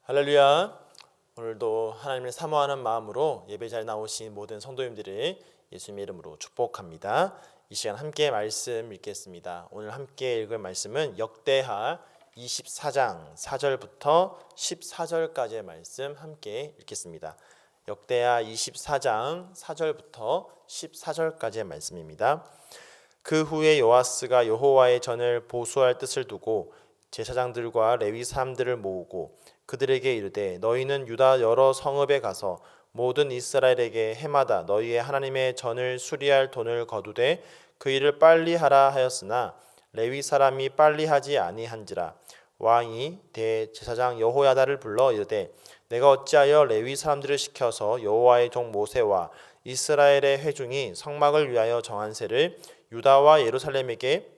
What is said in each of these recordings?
할렐루야. 오늘도 하나님을 사모하는 마음으로 예배 자리에 나오신 모든 성도님들을 예수님의 이름으로 축복합니다. 이 시간 함께 말씀 읽겠습니다. 오늘 함께 읽을 말씀은 역대하 24장 4절부터 14절까지의 말씀 함께 읽겠습니다. 역대하 24장 4절부터 14절까지의 말씀입니다. 그 후에 요아스가 여호와의 전을 보수할 뜻을 두고 제사장들과 레위 사람들을 모으고 그들에게 이르되 너희는 유다 여러 성읍에 가서 모든 이스라엘에게 해마다 너희의 하나님의 전을 수리할 돈을 거두되 그 일을 빨리 하라 하였으나 레위 사람이 빨리 하지 아니한지라. 왕이 대제사장 여호야다를 불러 이르되 내가 어찌하여 레위 사람들을 시켜서 여호와의 종 모세와 이스라엘의 회중이 성막을 위하여 정한 세를 유다와 예루살렘에게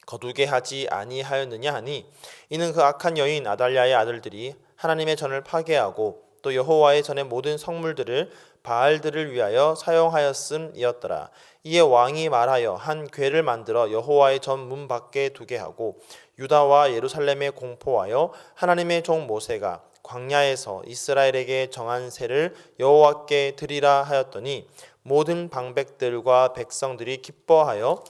거두게 하지 아니하였느냐 하니 이는 그 악한 여인 아달랴의 아들들이 하나님의 전을 파괴하고 또 여호와의 전의 모든 성물들을 바알들을 위하여 사용하였음이었더라. 이에 왕이 말하여 한 궤를 만들어 여호와의 전 문 밖에 두게 하고 유다와 예루살렘에 공포하여 하나님의 종 모세가 광야에서 이스라엘에게 정한 세를 여호와께 드리라 하였더니 모든 방백들과 백성들이 기뻐하여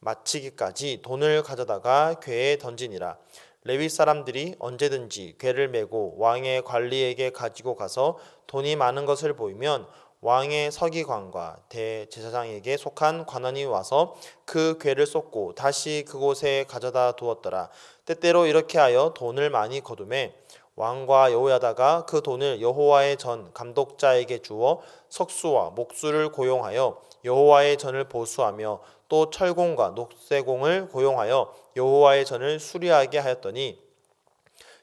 마치기까지 돈을 가져다가 궤에 던지니라. 레위 사람들이 언제든지 궤를 메고 왕의 관리에게 가지고 가서 돈이 많은 것을 보이면 왕의 서기관과 대제사장에게 속한 관원이 와서 그 궤를 쏟고 다시 그곳에 가져다 두었더라. 때때로 이렇게 하여 돈을 많이 거두매 왕과 여호야다가 그 돈을 여호와의 전 감독자에게 주어 석수와 목수를 고용하여 여호와의 전을 보수하며 또 철공과 녹쇠공을 고용하여 여호와의 전을 수리하게 하였더니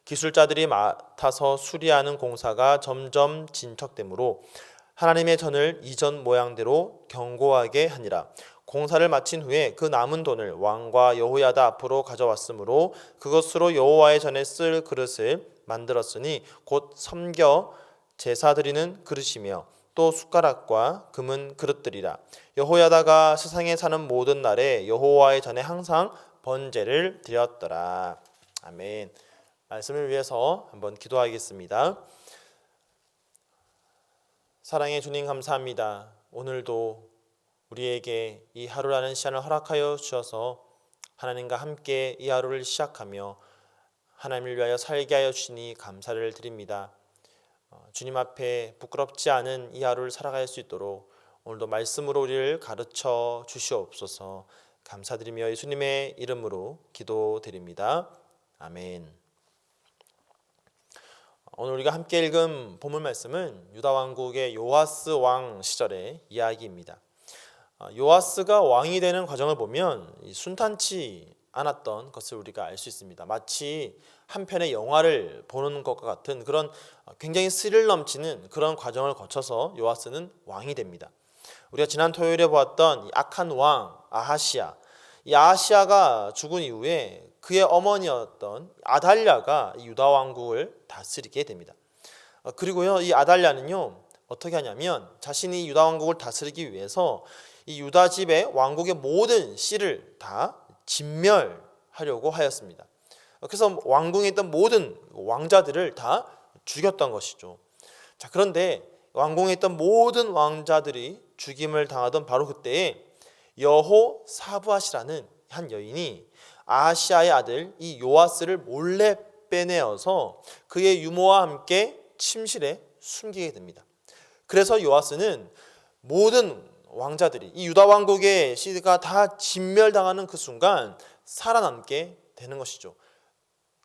기술자들이 맡아서 수리하는 공사가 점점 진척되므로 하나님의 전을 이전 모양대로 견고하게 하니라. 공사를 마친 후에 그 남은 돈을 왕과 여호야다 앞으로 가져왔으므로 그것으로 여호와의 전에 쓸 그릇을 만들었으니 곧 섬겨 제사 드리는 그릇이며 또 숟가락과 금은 그릇들이라. 여호야다가 세상에 사는 모든 날에 여호와의 전에 항상 번제를 드렸더라. 아멘. 말씀을 위해서 한번 기도하겠습니다. 사랑의 주님 감사합니다. 오늘도 우리에게 이 하루라는 시간을 허락하여 주셔서 하나님과 함께 이 하루를 시작하며 하나님을 위하여 살게 하여 주시니 감사를 드립니다. 주님 앞에 부끄럽지 않은 이 하루를 살아갈 수 있도록 오늘도 말씀으로 우리를 가르쳐 주시옵소서. 감사드리며 예수님의 이름으로 기도드립니다. 아멘. 오늘 우리가 함께 읽은 본문 말씀은 유다 왕국의 요아스 왕 시절의 이야기입니다. 요아스가 왕이 되는 과정을 보면 순탄치 않았던 것을 우리가 알 수 있습니다. 마치 한 편의 영화를 보는 것과 같은 그런 굉장히 스릴 넘치는 그런 과정을 거쳐서 요아스는 왕이 됩니다. 우리가 지난 토요일에 보았던 이 악한 왕 아하시아, 이 아하시아가 죽은 이후에 그의 어머니였던 아달랴가 유다 왕국을 다스리게 됩니다. 그리고요, 이 아달랴는요 어떻게 하냐면 자신이 유다 왕국을 다스리기 위해서 이 유다 집의 왕국의 모든 씨를 다 진멸하려고 하였습니다. 그래서 왕궁에 있던 모든 왕자들을 다 죽였던 것이죠. 자, 그런데 왕궁에 있던 모든 왕자들이 죽임을 당하던 바로 그때에 여호사부앗이라는 한 여인이 아하시아의 아들 이 요아스를 몰래 빼내어서 그의 유모와 함께 침실에 숨기게 됩니다. 그래서 요아스는 모든 왕자들이 이 유다 왕국의 씨가 다 진멸당하는 그 순간 살아남게 되는 것이죠.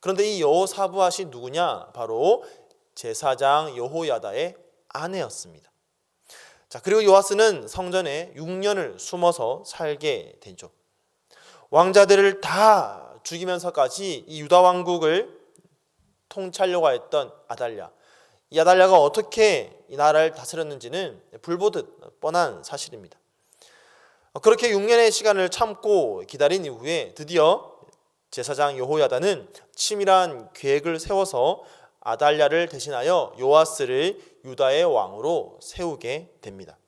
그런데 이 여호사부앗이 누구냐? 바로 제사장 여호야다의 아내였습니다. 자, 그리고 요아스는 성전에 6년을 숨어서 살게 되죠. 왕자들을 다 죽이면서까지 이 유다 왕국을 통치하려고 했던 아달랴. 이 아달랴가 어떻게 이 나라를 다스렸는지는 불보듯 뻔한 사실입니다. 그렇게 6년의 시간을 참고 기다린 이후에 드디어 제사장 여호야다는 치밀한 계획을 세워서 아달랴를 대신하여 요아스를 유다의 왕으로 세우게 됩니다.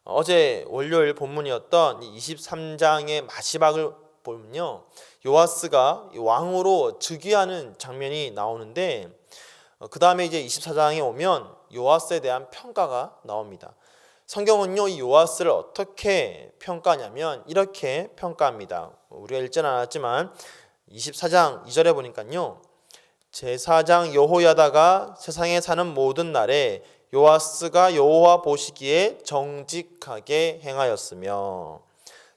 어제 월요일 본문이었던 23장의 마지막을 보면요, 요아스가 왕으로 즉위하는 장면이 나오는데 그 다음에 이제 24장에 오면 요아스에 대한 평가가 나옵니다. 성경은요, 이 요아스를 어떻게 평가하냐면 이렇게 평가합니다. 우리가 읽지는 않았지만 24장 2절에 보니까요, 제4장 여호야다가 세상에 사는 모든 날에 요아스가 여호와 보시기에 정직하게 행하였으며,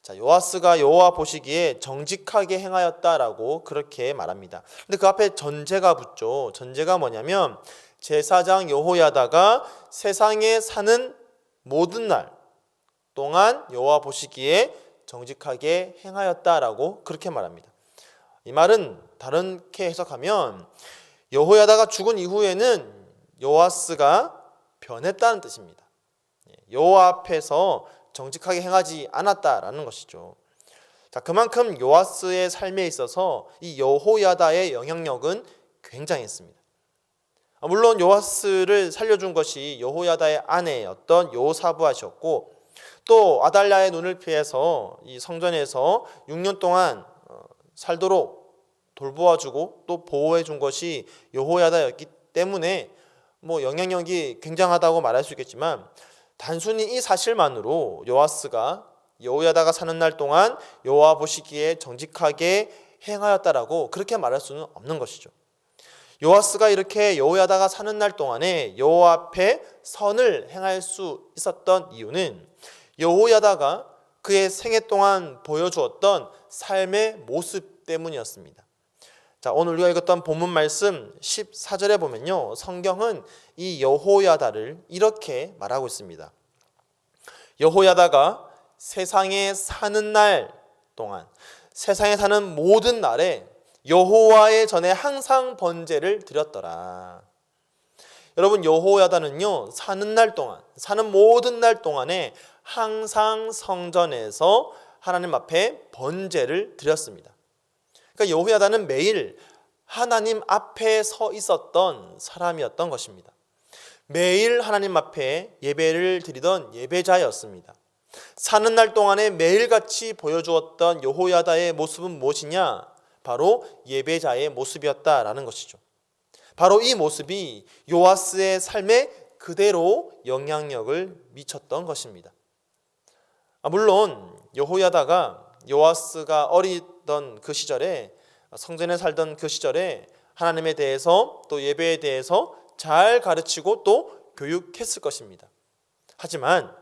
자, 요아스가 여호와 보시기에 정직하게 행하였다라고 그렇게 말합니다. 근데 그 앞에 전제가 붙죠. 전제가 뭐냐면 제4장 여호야다가 세상에 사는 모든 날 동안 여호와 보시기에 정직하게 행하였다라고 그렇게 말합니다. 이 말은 다르게 해석하면 여호야다가 죽은 이후에는 요아스가 변했다는 뜻입니다. 여호와 앞에서 정직하게 행하지 않았다라는 것이죠. 자, 그만큼 요아스의 삶에 있어서 이 여호야다의 영향력은 굉장했습니다. 물론 요아스를 살려준 것이 여호야다의 아내였던 여호사브앗이었고, 또 아달랴의 눈을 피해서 이 성전에서 6년 동안 살도록 돌보아주고 또 보호해준 것이 여호야다였기 때문에 영향력이 굉장하다고 말할 수 있겠지만, 단순히 이 사실만으로 요아스가 여호야다가 사는 날 동안 여호와 보시기에 정직하게 행하였다라고 그렇게 말할 수는 없는 것이죠. 요아스가 이렇게 여호야다가 사는 날 동안에 여호와 앞에 선을 행할 수 있었던 이유는 여호야다가 그의 생애 동안 보여주었던 삶의 모습 때문이었습니다. 자, 오늘 우리가 읽었던 본문 말씀 14절에 보면요, 성경은 이 여호야다를 이렇게 말하고 있습니다. 여호야다가 세상에 사는 날 동안, 세상에 사는 모든 날에 여호와의 전에 항상 번제를 드렸더라. 여러분, 여호야다는요, 사는 날 동안, 사는 모든 날 동안에 항상 성전에서 하나님 앞에 번제를 드렸습니다. 그러니까 여호야다는 매일 하나님 앞에 서 있었던 사람이었던 것입니다. 매일 하나님 앞에 예배를 드리던 예배자였습니다. 사는 날 동안에 매일같이 보여주었던 여호야다의 모습은 무엇이냐? 바로 예배자의 모습이었다라는 것이죠. 바로 이 모습이 요아스의 삶에 그대로 영향력을 미쳤던 것입니다. 물론 여호야다가 요아스가 어리던 그 시절에, 성전에 살던 그 시절에 하나님에 대해서 또 예배에 대해서 잘 가르치고 또 교육했을 것입니다. 하지만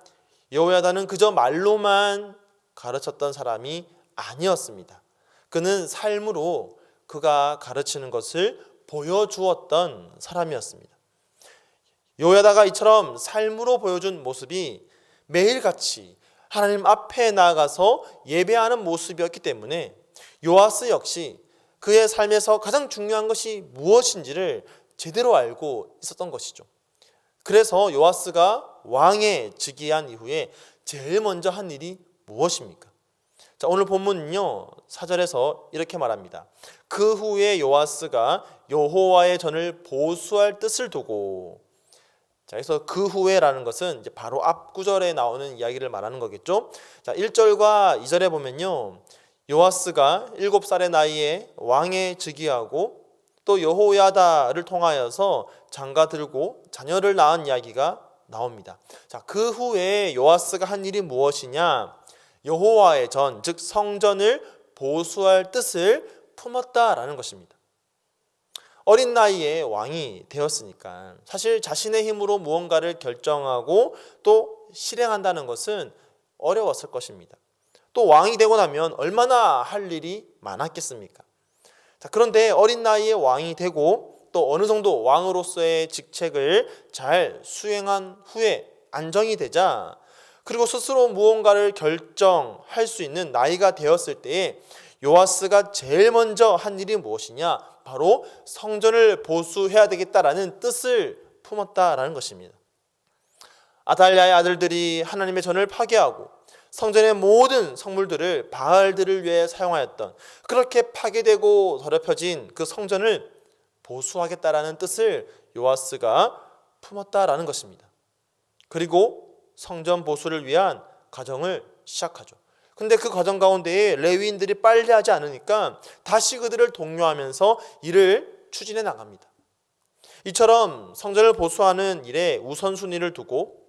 여호야다는 그저 말로만 가르쳤던 사람이 아니었습니다. 그는 삶으로 그가 가르치는 것을 보여주었던 사람이었습니다. 여호야다가 이처럼 삶으로 보여준 모습이 매일같이 하나님 앞에 나아가서 예배하는 모습이었기 때문에 요아스 역시 그의 삶에서 가장 중요한 것이 무엇인지를 제대로 알고 있었던 것이죠. 그래서 요아스가 왕에 즉위한 이후에 제일 먼저 한 일이 무엇입니까? 자, 오늘 본문은요, 4절에서 이렇게 말합니다. 그 후에 요아스가 여호와의 전을 보수할 뜻을 두고, 자, 그래서 그 후에라는 것은 이제 바로 앞 구절에 나오는 이야기를 말하는 거겠죠. 자, 1절과 2절에 보면요, 요아스가 7살의 나이에 왕에 즉위하고 또 여호야다를 통하여서 장가들고 자녀를 낳은 이야기가 나옵니다. 자, 그 후에 요아스가 한 일이 무엇이냐? 여호와의 전, 즉 성전을 보수할 뜻을 품었다라는 것입니다. 어린 나이에 왕이 되었으니까 사실 자신의 힘으로 무언가를 결정하고 또 실행한다는 것은 어려웠을 것입니다. 또 왕이 되고 나면 얼마나 할 일이 많았겠습니까? 자, 그런데 어린 나이에 왕이 되고 또 어느 정도 왕으로서의 직책을 잘 수행한 후에 안정이 되자, 그리고 스스로 무언가를 결정할 수 있는 나이가 되었을 때에 요아스가 제일 먼저 한 일이 무엇이냐? 바로 성전을 보수해야 되겠다라는 뜻을 품었다라는 것입니다. 아달랴의 아들들이 하나님의 전을 파괴하고 성전의 모든 성물들을 바알들을 위해 사용하였던, 그렇게 파괴되고 더럽혀진 그 성전을 보수하겠다라는 뜻을 요아스가 품었다라는 것입니다. 그리고 성전 보수를 위한 과정을 시작하죠. 근데 그 과정 가운데에 레위인들이 빨리 하지 않으니까 다시 그들을 독려하면서 일을 추진해 나갑니다. 이처럼 성전을 보수하는 일에 우선순위를 두고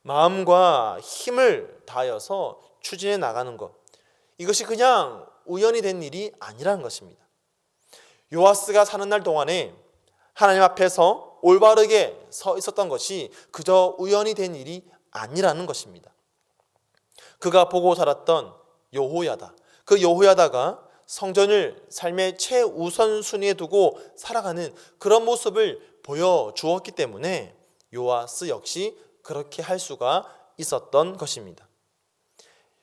마음과 힘을 다하여서 추진해 나가는 것, 이것이 그냥 우연히 된 일이 아니라는 것입니다. 요아스가 사는 날 동안에 하나님 앞에서 올바르게 서 있었던 것이 그저 우연히 된 일이 아니라는 것입니다. 그가 보고 살았던 여호야다, 그 여호야다가 성전을 삶의 최우선순위에 두고 살아가는 그런 모습을 보여주었기 때문에 요아스 역시 그렇게 할 수가 있었던 것입니다.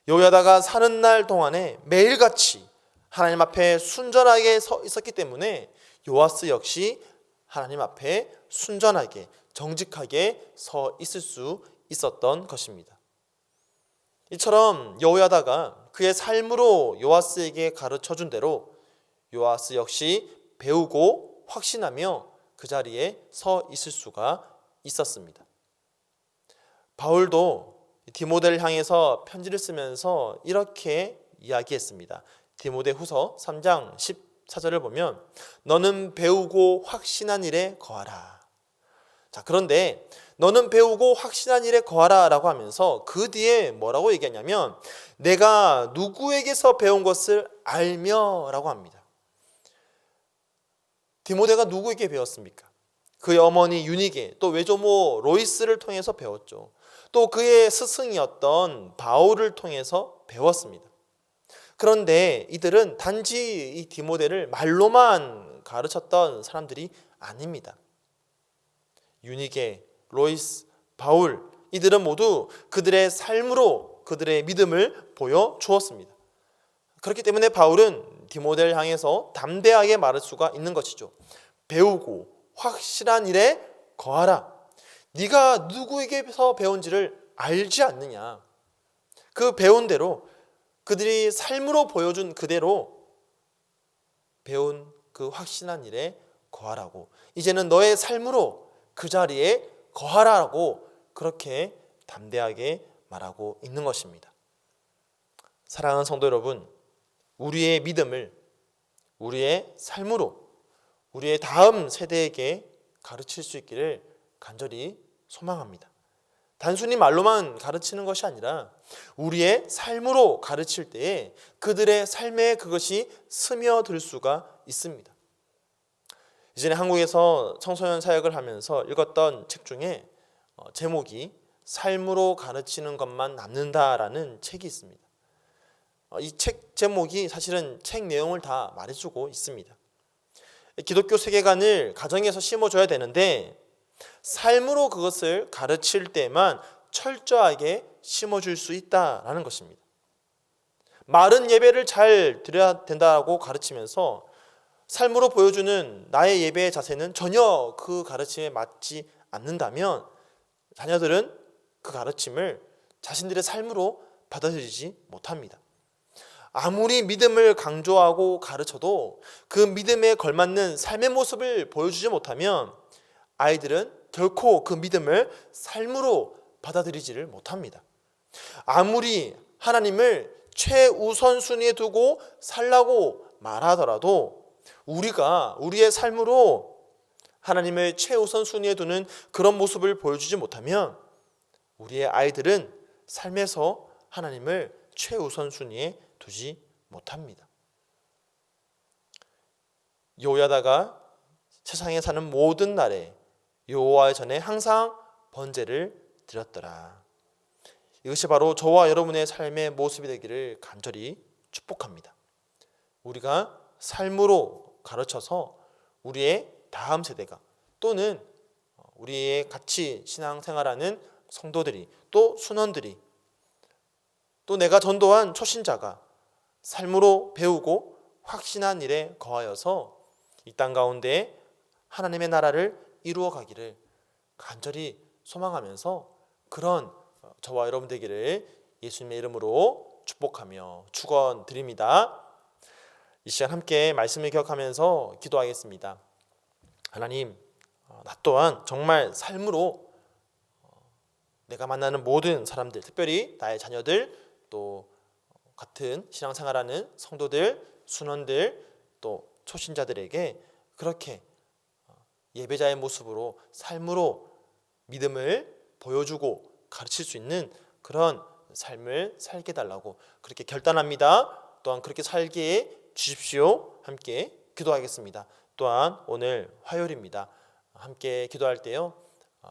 여호야다가 사는 날 동안에 매일같이 하나님 앞에 순전하게 서 있었기 때문에 요아스 역시 하나님 앞에 순전하게 정직하게 서 있을 수 있었던 것입니다. 이처럼 여호야다가 그의 삶으로 요아스에게 가르쳐준 대로 요아스 역시 배우고 확신하며 그 자리에 서 있을 수가 있었습니다. 바울도 디모데를 향해서 편지를 쓰면서 이렇게 이야기했습니다. 디모데후서 3장 14절을 보면 너는 배우고 확신한 일에 거하라. 자, 그런데 너는 배우고 확신한 일에 거하라 라고 하면서 그 뒤에 뭐라고 얘기하냐면 내가 누구에게서 배운 것을 알며 라고 합니다. 디모데가 누구에게 배웠습니까? 그의 어머니 유니게, 또 외조모 로이스를 통해서 배웠죠. 또 그의 스승이었던 바울을 통해서 배웠습니다. 그런데 이들은 단지 이 디모데를 말로만 가르쳤던 사람들이 아닙니다. 유니게, 로이스, 바울, 이들은 모두 그들의 삶으로 그들의 믿음을 보여주었습니다. 그렇기 때문에 바울은 디모데를 향해서 담대하게 말할 수가 있는 것이죠. 배우고 확실한 일에 거하라. 네가 누구에게서 배운지를 알지 않느냐. 그 배운 대로 그들이 삶으로 보여준 그대로 배운 그 확신한 일에 거하라고. 이제는 너의 삶으로 그 자리에 거하라고 그렇게 담대하게 말하고 있는 것입니다. 사랑하는 성도 여러분, 우리의 믿음을 우리의 삶으로 우리의 다음 세대에게 가르칠 수 있기를 간절히 소망합니다. 단순히 말로만 가르치는 것이 아니라 우리의 삶으로 가르칠 때에 그들의 삶에 그것이 스며들 수가 있습니다. 이전에 한국에서 청소년 사역을 하면서 읽었던 책 중에 제목이 삶으로 가르치는 것만 남는다라는 책이 있습니다. 이 책 제목이 사실은 책 내용을 다 말해주고 있습니다. 기독교 세계관을 가정에서 심어줘야 되는데 삶으로 그것을 가르칠 때만 철저하게 심어줄 수 있다라는 것입니다. 말은 예배를 잘 드려야 된다고 가르치면서 삶으로 보여주는 나의 예배의 자세는 전혀 그 가르침에 맞지 않는다면 자녀들은 그 가르침을 자신들의 삶으로 받아들이지 못합니다. 아무리 믿음을 강조하고 가르쳐도 그 믿음에 걸맞는 삶의 모습을 보여주지 못하면 아이들은 결코 그 믿음을 삶으로 받아들이지를 못합니다. 아무리 하나님을 최우선순위에 두고 살라고 말하더라도 우리가 우리의 삶으로 하나님을 최우선순위에 두는 그런 모습을 보여주지 못하면 우리의 아이들은 삶에서 하나님을 최우선순위에 두지 못합니다. 여호야다가 세상에 사는 모든 날에 여호와 전에 항상 번제를 드렸더라. 이것이 바로 저와 여러분의 삶의 모습이 되기를 간절히 축복합니다. 우리가 삶으로 가르쳐서 우리의 다음 세대가 또는 우리의 같이 신앙생활하는 성도들이 또 순원들이 또 내가 전도한 초신자가 삶으로 배우고 확신한 일에 거하여서 이 땅 가운데 하나님의 나라를 이루어 가기를 간절히 소망하면서 그런 저와 여러분 되기를 예수님의 이름으로 축복하며 축원드립니다. 이 시간 함께 말씀을 기억하면서 기도하겠습니다. 하나님, 나 또한 정말 삶으로 내가 만나는 모든 사람들, 특별히 나의 자녀들, 또 같은 신앙생활하는 성도들, 순원들, 또 초신자들에게 그렇게 예배자의 모습으로 삶으로 믿음을 보여주고 가르칠 수 있는 그런 삶을 살게 달라고 그렇게 결단합니다. 또한 그렇게 살게 주십시오. 함께 기도하겠습니다. 또한 오늘 화요일입니다. 함께 기도할 때요,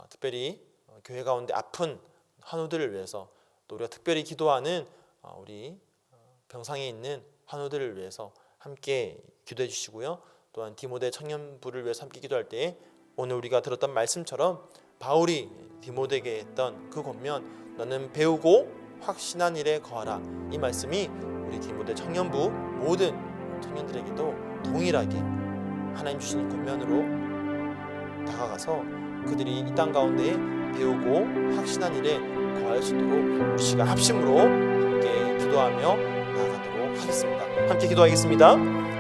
특별히 교회 가운데 아픈 환우들을 위해서, 또 우리가 특별히 기도하는 우리 병상에 있는 환우들을 위해서 함께 기도해 주시고요. 또한 디모데 청년부를 위해서 함께 기도할 때 오늘 우리가 들었던 말씀처럼 바울이 디모데에게 했던 그 권면, 너는 배우고 확신한 일에 거하라, 이 말씀이 우리 디모데 청년부 모든 청년들에게도 동일하게 하나님 주시는 권면으로 다가가서 그들이 이 땅 가운데 배우고 확신한 일에 거할 수 있도록 우리 시간 합심으로 함께 기도하며 나아가도록 하겠습니다. 함께 기도하겠습니다.